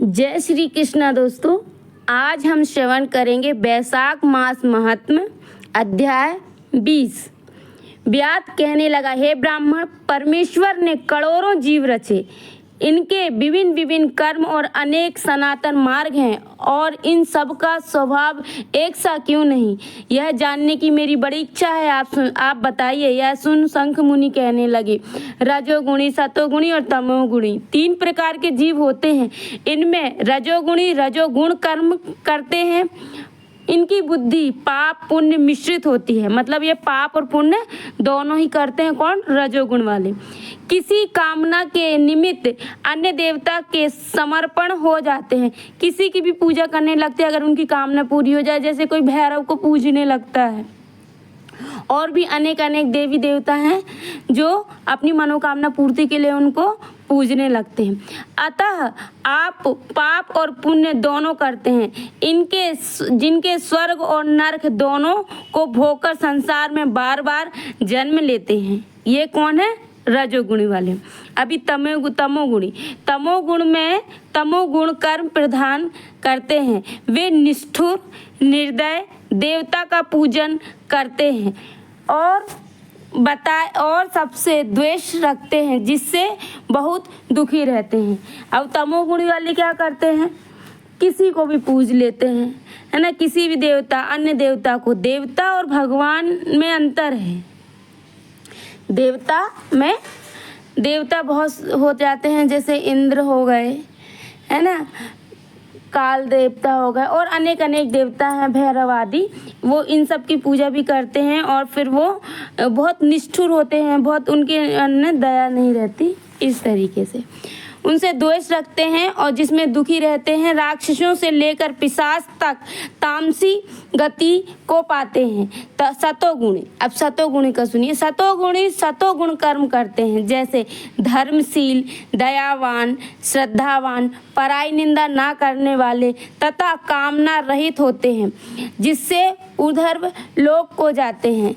जय श्री कृष्णा दोस्तों। आज हम श्रवण करेंगे बैसाख मास महात्म्य अध्याय 20। व्यास कहने लगा, हे ब्राह्मण, परमेश्वर ने करोड़ों जीव रचे। इनके विभिन्न विभिन्न कर्म और अनेक सनातन मार्ग हैं और इन सब का स्वभाव एक सा क्यों नहीं, यह जानने की मेरी बड़ी इच्छा है। आप बताइए। यह सुन शंख मुनि कहने लगे, रजोगुणी, सतोगुणी और तमोगुणी 3 प्रकार के जीव होते हैं। इनमें रजोगुणी रजोगुण कर्म करते हैं। इनकी बुद्धि पाप पुण्य मिश्रित होती है, मतलब ये पाप और पुण्य दोनों ही करते हैं। कौन? रजोगुण वाले। किसी कामना के निमित्त अन्य देवता के समर्पण हो जाते हैं, किसी की भी पूजा करने लगते हैं अगर उनकी कामना पूरी हो जाए, जैसे कोई भैरव को पूजने लगता है। और भी अनेक अनेक देवी देवता हैं जो अपनी मनोकामना पूर्ति के लिए उनको पूजने लगते हैं। अतः आप पाप और पुण्य दोनों करते हैं। जिनके स्वर्ग और नरक दोनों को भोगकर संसार में बार बार जन्म लेते हैं। ये कौन है? रजोगुणी वाले। अभी तमोगुणी। तमोगुण कर्म प्रधान करते हैं। वे निष्ठुर निर्दय देवता का पूजन करते हैं और सबसे द्वेष रखते हैं, जिससे बहुत दुखी रहते हैं। अब तमोगुणी वाले क्या करते हैं? किसी को भी पूज लेते हैं, है ना, किसी भी देवता अन्य देवता को। देवता और भगवान में अंतर है। देवता बहुत हो जाते हैं, जैसे इंद्र हो गए, है ना, काल देवता हो गए और अनेक अनेक देवता हैं, भैरव आदि। वो इन सब की पूजा भी करते हैं और फिर वो बहुत निष्ठुर होते हैं, बहुत उनके अंदर दया नहीं रहती। इस तरीके से उनसे द्वेष रखते हैं और जिसमें दुखी रहते हैं। राक्षसों से लेकर पिशाच तक तामसी गति को पाते हैं। सतोगुणी। अब सतोगुणी का सुनिए। सतोगुण कर्म करते हैं, जैसे धर्मशील, दयावान, श्रद्धावान, पराई निंदा ना करने वाले तथा कामना रहित होते हैं, जिससे ऊर्ध्व लोक को जाते हैं।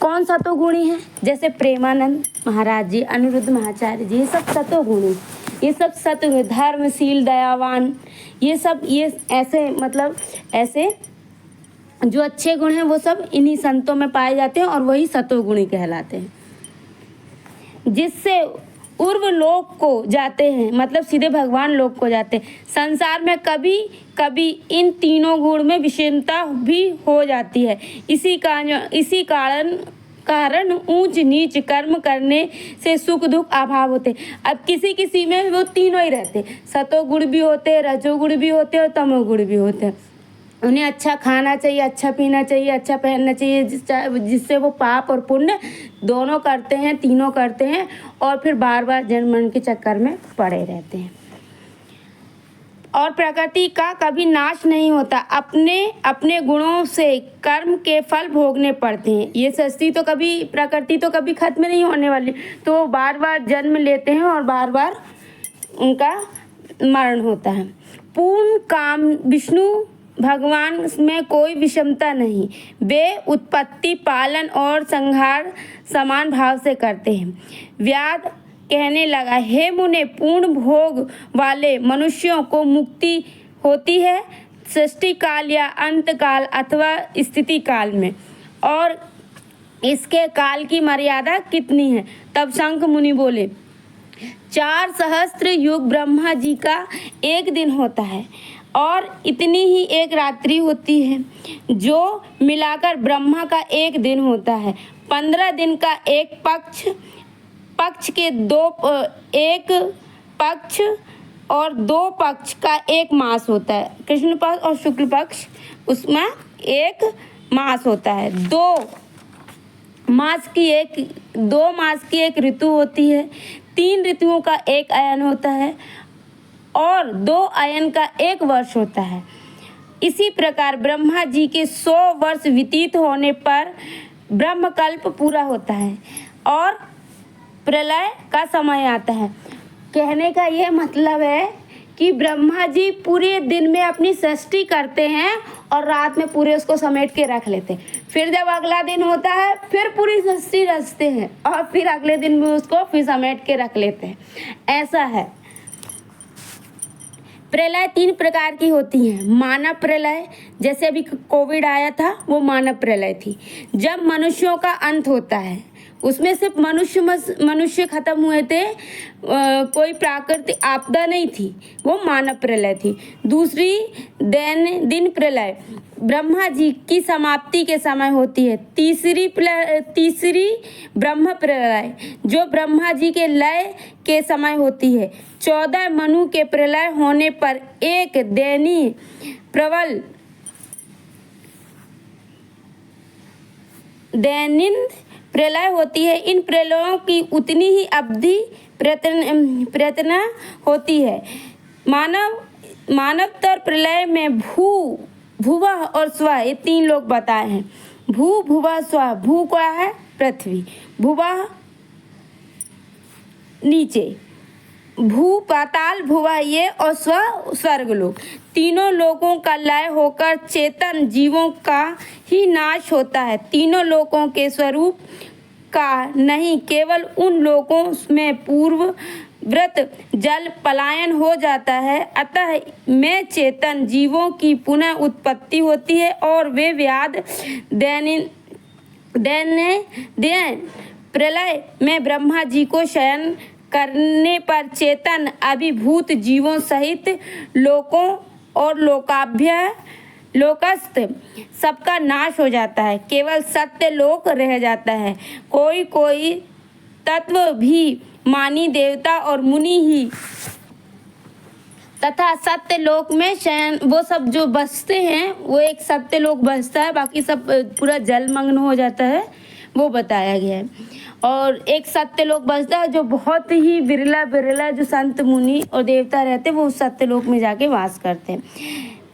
कौन सतोगुणी है? जैसे प्रेमानंद महाराज जी, अनिरुद्ध महाचार्य जी, ये सब सतोगुणी। ये सब सतोगुणी, धर्मशील, दयावान, ये ऐसे जो अच्छे गुण हैं वो सब इन्हीं संतों में पाए जाते हैं और वही सतोगुणी कहलाते हैं। जिससे उर्व लोक को जाते हैं, मतलब सीधे भगवान लोक को जाते हैं। संसार में कभी कभी इन तीनों गुण में विषमता भी हो जाती है। इसी कारण ऊंच नीच कर्म करने से सुख दुख अभाव होते। अब किसी में वो तीनों ही रहते, सतोगुण भी होते, रजोगुण भी होते और तमोगुण भी होते। उन्हें अच्छा खाना चाहिए, अच्छा पीना चाहिए, अच्छा पहनना चाहिए, जिससे वो पाप और पुण्य दोनों करते हैं, तीनों करते हैं और फिर बार बार जन्म मरण के चक्कर में पड़े रहते हैं। और प्रकृति का कभी नाश नहीं होता। अपने गुणों से कर्म के फल भोगने पड़ते हैं। ये प्रकृति तो कभी खत्म नहीं होने वाली, तो वो बार बार जन्म लेते हैं और बार बार उनका मरण होता है। पूर्ण काम विष्णु भगवान में कोई विषमता नहीं। वे उत्पत्ति, पालन और संहार समान भाव से करते हैं। व्यास कहने लगा, हे मुने, पूर्ण भोग वाले मनुष्यों को मुक्ति होती है सृष्टि काल या अंत काल अथवा स्थिति काल में, और इसके काल की मर्यादा कितनी है? तब शंख मुनि बोले, 4 सहस्त्र युग ब्रह्मा जी का एक दिन होता है और इतनी ही एक रात्रि होती है, जो मिलाकर ब्रह्मा का एक दिन होता है। 15 दिन का एक पक्ष के एक पक्ष और 2 पक्ष का एक मास होता है। कृष्ण पक्ष और शुक्ल पक्ष, उसमें एक मास होता है। 2 मास की एक ऋतु होती है। 3 ऋतुओं का एक अयन होता है और 2 अयन का एक वर्ष होता है। इसी प्रकार ब्रह्मा जी के 100 वर्ष व्यतीत होने पर ब्रह्मकल्प पूरा होता है और प्रलय का समय आता है। कहने का ये मतलब है कि ब्रह्मा जी पूरे दिन में अपनी सृष्टि करते हैं और रात में पूरे उसको समेट के रख लेते हैं। फिर जब अगला दिन होता है फिर पूरी सृष्टि रचते हैं और फिर अगले दिन भी उसको फिर समेट के रख लेते हैं। ऐसा है। प्रलय 3 प्रकार की होती हैं। मानव प्रलय, जैसे अभी कोविड आया था, वो मानव प्रलय थी। जब मनुष्यों का अंत होता है, उसमें सिर्फ मनुष्य खत्म हुए थे, कोई प्राकृतिक आपदा नहीं थी, वो मानव प्रलय थी। दूसरी दिन प्रलय ब्रह्मा जी की समाप्ति के समय होती है। तीसरी ब्रह्म प्रलय जो ब्रह्मा जी के लय के समय होती है। 14 मनु के प्रलय होने पर एक दैनीय प्रलय होती है। इन प्रलयों की उतनी ही अवधि प्रयत्न होती है। मानवतर प्रलय में भुवः और स्व, ये 3 लोग बताए हैं। भू, भुवः, स्व। भू क्या है? पृथ्वी। भुवः नीचे, भू पाताल, भुवः ये, और स्व स्वर्गलोक। तीनों लोकों का लय होकर चेतन जीवों का ही नाश होता है। तीनों लोकों के स्वरूप का नहीं, केवल उन लोकों में पूर्ववत जल पलायन हो जाता है। अतः में चेतन जीवों की पुनः उत्पत्ति होती है और वे व्याध दैन प्रलय में ब्रह्मा जी को शयन करने पर चेतन अभिभूत जीवों सहित लोकों और लोकस्थ सबका नाश हो जाता है। केवल सत्य लोक रह जाता है। कोई तत्व भी मानी देवता और मुनि ही तथा सत्य लोक में शयन, वो सब जो बसते हैं, वो एक सत्य लोक बसता है, बाकी सब पूरा जलमग्न हो जाता है, वो बताया गया है। और एक सत्य लोक बसता है जो बहुत ही बिरला जो संत मुनि और देवता रहते हैं, वो उस सत्य लोक में जाके वास करते हैं।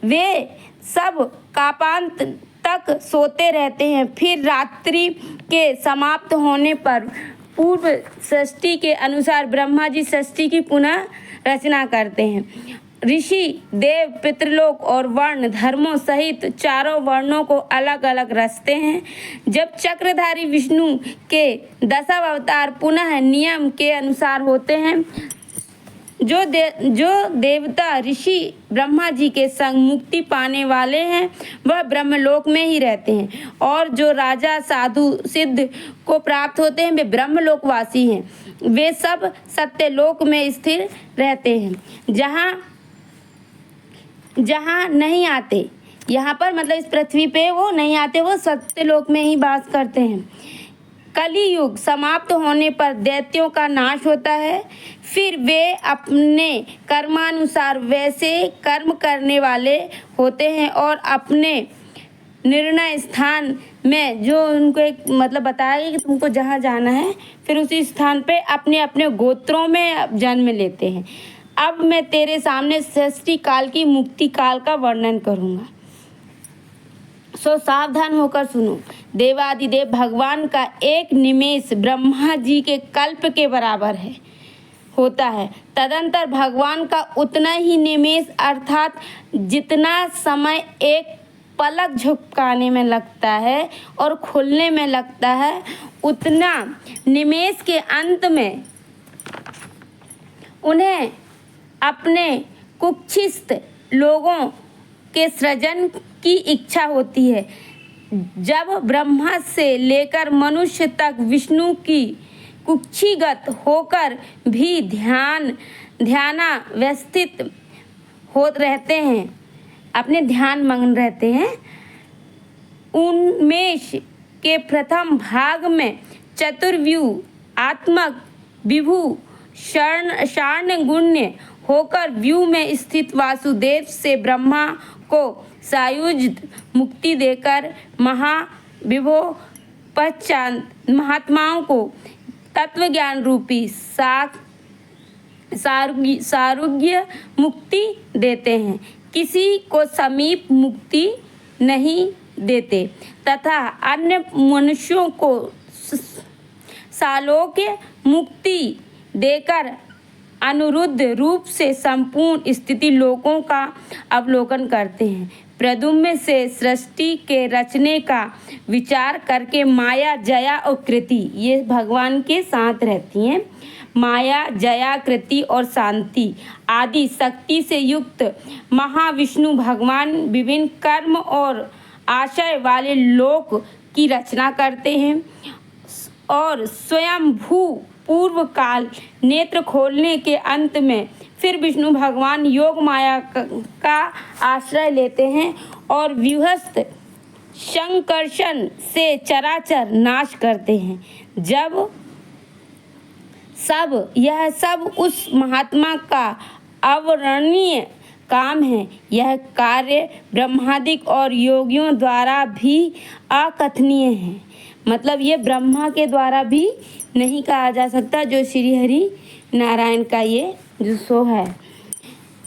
वे सब कापांत तक सोते रहते हैं। फिर रात्रि के समाप्त होने पर पूर्व सृष्टि के अनुसार ब्रह्मा जी सृष्टि की पुनः रचना करते हैं। ऋषि देव पितृलोक और वर्ण धर्मों सहित चारों वर्णों को अलग अलग रचते हैं। जब चक्रधारी विष्णु के 10 अवतार पुनः नियम के अनुसार होते हैं, जो देवता ऋषि ब्रह्मा जी के संग मुक्ति पाने वाले हैं, वह ब्रह्मलोक में ही रहते हैं। और जो राजा साधु सिद्ध को प्राप्त होते हैं, वे ब्रह्मलोकवासी हैं। वे सब सत्यलोक में स्थिर रहते हैं, जहाँ नहीं आते। यहाँ पर मतलब इस पृथ्वी पे वो नहीं आते, वो सत्यलोक में ही वास करते हैं। कली युग समाप्त होने पर दैत्यों का नाश होता है। फिर वे अपने कर्मानुसार वैसे कर्म करने वाले होते हैं और अपने निर्णय स्थान में, जो उनको एक मतलब बताया गया कि तुमको जहाँ जाना है, फिर उसी स्थान पे अपने अपने गोत्रों में जन्म लेते हैं। अब मैं तेरे सामने सृष्टि काल की मुक्ति काल का वर्णन करूँगा, सो सावधान होकर सुनो। देवादिदेव भगवान का एक निमेष ब्रह्मा जी के कल्प के बराबर होता है। तदंतर भगवान का उतना ही निमेष अर्थात जितना समय एक पलक झपकाने में लगता है और खुलने में लगता है, उतना निमेष के अंत में उन्हें अपने कुक्षिस्थ लोगों के सृजन की इच्छा होती है। जब ब्रह्मा से लेकर मनुष्य तक विष्णु की कुक्षिगत होकर भी ध्यानावस्थित हो रहते हैं, अपने ध्यान मग्न रहते हैं। उन्मेष के प्रथम भाग में चतुर्व्यूह आत्मक विभु शरण गुण्य होकर व्यू में स्थित वासुदेव से ब्रह्मा को सायुज्य मुक्ति देकर महाविभो पश्चात महात्माओं को तत्वज्ञान रूपी सारुग्य मुक्ति देते हैं। किसी को समीप मुक्ति नहीं देते तथा अन्य मनुष्यों को सालोक्य मुक्ति देकर अनुरुद्ध रूप से संपूर्ण स्थिति लोकों का अवलोकन करते हैं। प्रद्युम्न से सृष्टि के रचने का विचार करके माया, जया और कृति ये भगवान के साथ रहती हैं। माया, जया, कृति और शांति आदि शक्ति से युक्त महाविष्णु भगवान विभिन्न कर्म और आशय वाले लोक की रचना करते हैं और स्वयं भू पूर्व काल नेत्र खोलने के अंत में फिर विष्णु भगवान योग माया का आश्रय लेते हैं और व्यूहस्थ संकर्षण से चराचर नाश करते हैं। यह सब उस महात्मा का अवर्णनीय काम है। यह कार्य ब्रह्मादिक और योगियों द्वारा भी अकथनीय है। मतलब ये ब्रह्मा के द्वारा भी नहीं कहा जा सकता, जो श्री हरि नारायण का ये जो सो है।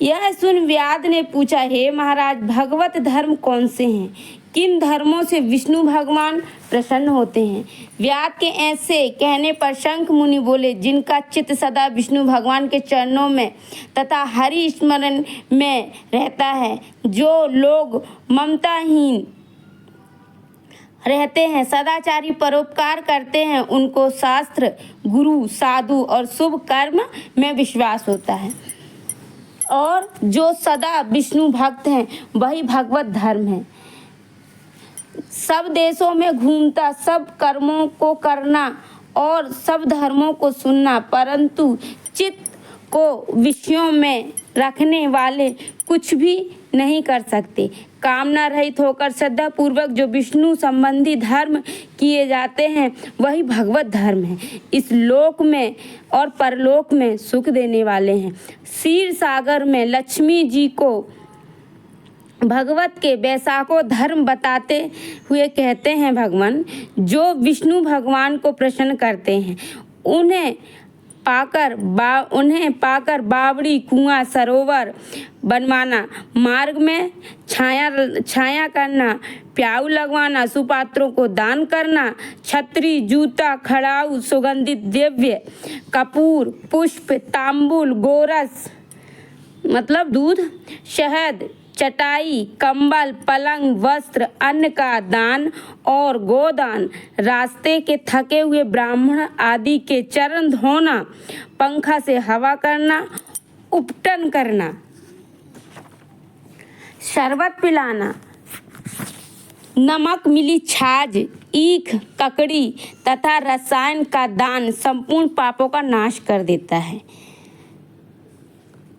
यह सुन व्याध ने पूछा, हे महाराज, भगवत धर्म कौन से हैं? किन धर्मों से विष्णु भगवान प्रसन्न होते हैं? व्याध के ऐसे कहने पर शंख मुनि बोले, जिनका चित्त सदा विष्णु भगवान के चरणों में तथा हरि स्मरण में रहता है, जो लोग ममताहीन रहते हैं, सदाचारी परोपकार करते हैं, उनको शास्त्र, गुरु, साधु और शुभ कर्म में विश्वास होता है, और जो सदा विष्णु भक्त हैं वही भगवत धर्म है। सब देशों में घूमता, सब कर्मों को करना और सब धर्मों को सुनना, परंतु चित्त को विषयों में रखने वाले कुछ भी नहीं कर सकते। कामना रहित होकर श्रद्धा पूर्वक जो विष्णु संबंधी धर्म किए जाते हैं वही भगवत धर्म है। इस लोक में और परलोक में सुख देने वाले हैं। क्षीर सागर में लक्ष्मी जी को भगवत के वैसाखो धर्म बताते हुए कहते हैं, भगवान जो विष्णु भगवान को प्रसन्न करते हैं उन्हें पाकर बावड़ी, कुआं, सरोवर बनवाना, मार्ग में छाया करना, प्याऊ लगवाना, सुपात्रों को दान करना, छतरी, जूता, खड़ाऊ, सुगंधित द्रव्य, कपूर, पुष्प, तांबूल, गोरस मतलब दूध, शहद, चटाई, कंबल, पलंग, वस्त्र, अन्न का दान और गोदान, रास्ते के थके हुए ब्राह्मण आदि के चरण धोना, पंखा से हवा करना, उपटन करना, शरबत पिलाना, नमक मिली छाछ, ईख, ककड़ी तथा रसायन का दान संपूर्ण पापों का नाश कर देता है।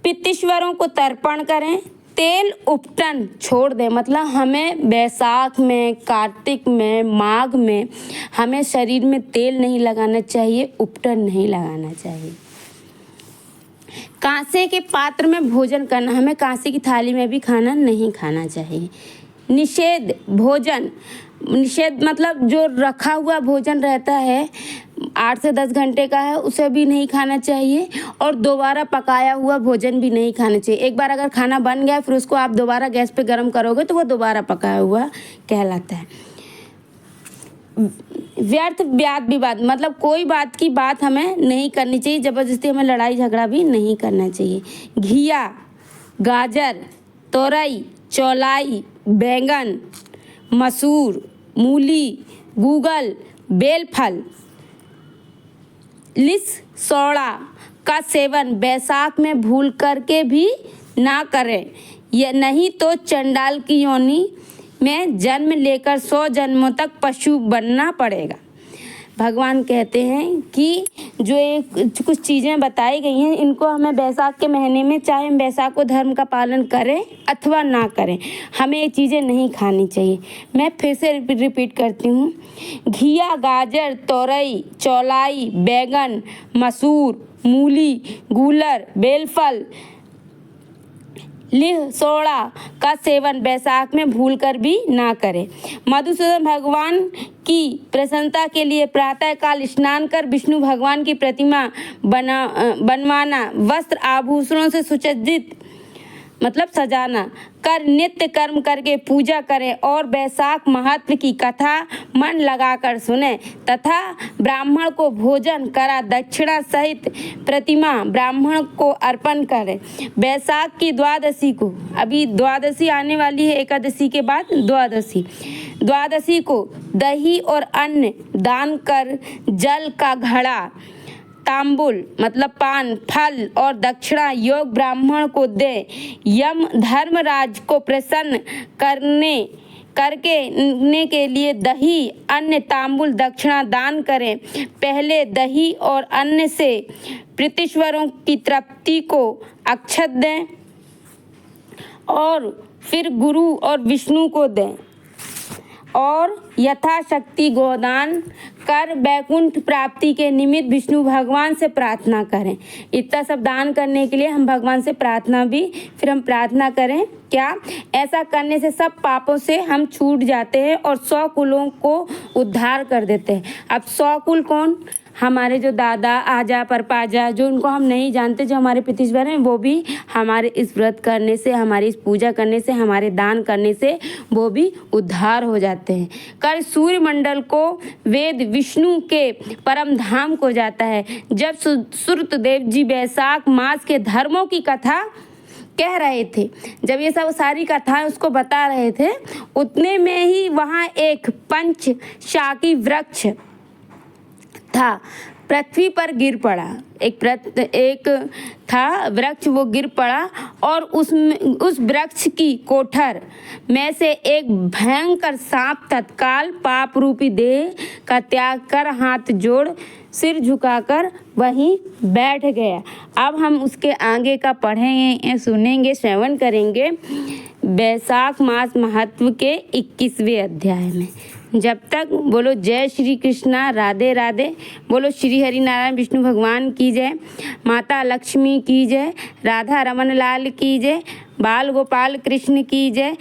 पितृश्वरों को तर्पण करें, तेल उपटन छोड़ दें। मतलब हमें बैसाख में, कार्तिक में, माघ में हमें शरीर में तेल नहीं लगाना चाहिए, उपटन नहीं लगाना चाहिए। कांसे के पात्र में भोजन करना, हमें कांसे की थाली में भी खाना नहीं खाना चाहिए। निषेध भोजन, निषेध मतलब जो रखा हुआ भोजन रहता है 8 से 10 घंटे का है उसे भी नहीं खाना चाहिए, और दोबारा पकाया हुआ भोजन भी नहीं खाना चाहिए। एक बार अगर खाना बन गया फिर उसको आप दोबारा गैस पे गर्म करोगे तो वो दोबारा पकाया हुआ कहलाता है। व्यर्थ वाद विवाद, मतलब कोई बात की बात हमें नहीं करनी चाहिए, ज़बरदस्ती हमें लड़ाई झगड़ा भी नहीं करना चाहिए। घिया, गाजर, तोरई, चौलाई, बैंगन, मसूर, मूली, गूगल, बेलफल, लिस सोड़ा का सेवन बैसाख में भूल करके भी ना करें, यह नहीं तो चंडाल की योनि में जन्म लेकर 100 जन्मों तक पशु बनना पड़ेगा। भगवान कहते हैं कि जो कुछ चीज़ें बताई गई हैं इनको हमें बैसाख के महीने में, चाहे हम बैसाखो धर्म का पालन करें अथवा ना करें, हमें ये चीज़ें नहीं खानी चाहिए। मैं फिर से रिपीट करती हूँ। घिया, गाजर, तोरई, चौलाई, बैंगन, मसूर, मूली, गूलर, बेलफल, लिह सोड़ा का सेवन बैसाख में भूलकर भी ना करें। मधुसूदन भगवान की प्रसन्नता के लिए प्रातःकाल स्नान कर विष्णु भगवान की प्रतिमा बनवाना, वस्त्र आभूषणों से सुसज्जित मतलब सजाना कर नित्य कर्म करके पूजा करें और बैसाख महत्व की कथा मन लगाकर सुने तथा ब्राह्मण को भोजन करा दक्षिणा सहित प्रतिमा ब्राह्मण को अर्पण करें। बैसाख की द्वादशी को, अभी द्वादशी आने वाली है, एकादशी के बाद द्वादशी को दही और अन्न दान कर जल का घड़ा तांबुल मतलब पान, फल और दक्षिणा योग ब्राह्मण को दे। यम धर्मराज को प्रसन्न करने के लिए दही, अन्न, तांबुल, दक्षिणा दान करें। पहले दही और अन्न से प्रीतिश्वरों की तृप्ति को अक्षत दें और फिर गुरु और विष्णु को दें और यथाशक्ति गोदान कर वैकुंठ प्राप्ति के निमित्त विष्णु भगवान से प्रार्थना करें। इतना सब दान करने के लिए हम भगवान से प्रार्थना भी फिर हम प्रार्थना करें क्या? ऐसा करने से सब पापों से हम छूट जाते हैं और 100 कुलों को उद्धार कर देते हैं। अब 100 कुल कौन? हमारे जो दादा आजा परपाजा जो उनको हम नहीं जानते, जो हमारे पितृश्वर हैं, वो भी हमारे इस व्रत करने से, हमारी इस पूजा करने से, हमारे दान करने से वो भी उद्धार हो जाते हैं। कर सूर्य मंडल को वेद विष्णु के परम धाम को जाता है। जब सूर्यदेव जी वैशाख मास के धर्मों की कथा कह रहे थे, जब ये सब सारी कथाएं उसको बता रहे थे, उतने में ही वहाँ एक पंचशाखी वृक्ष था, पृथ्वी पर गिर पड़ा। एक था वृक्ष, वो गिर पड़ा और उस वृक्ष की कोठर में से एक भयंकर सांप तत्काल पाप रूपी देह का त्याग कर हाथ जोड़ सिर झुकाकर वहीं बैठ गया। अब हम उसके आगे का पढ़ेंगे, सुनेंगे, श्रवण करेंगे वैशाख मास महत्व के 21वें अध्याय में। जब तक बोलो जय श्री कृष्णा, राधे राधे। बोलो श्री हरि नारायण विष्णु भगवान की जय, माता लक्ष्मी की जय, राधा रमन लाल की जय, बाल गोपाल कृष्ण की जय,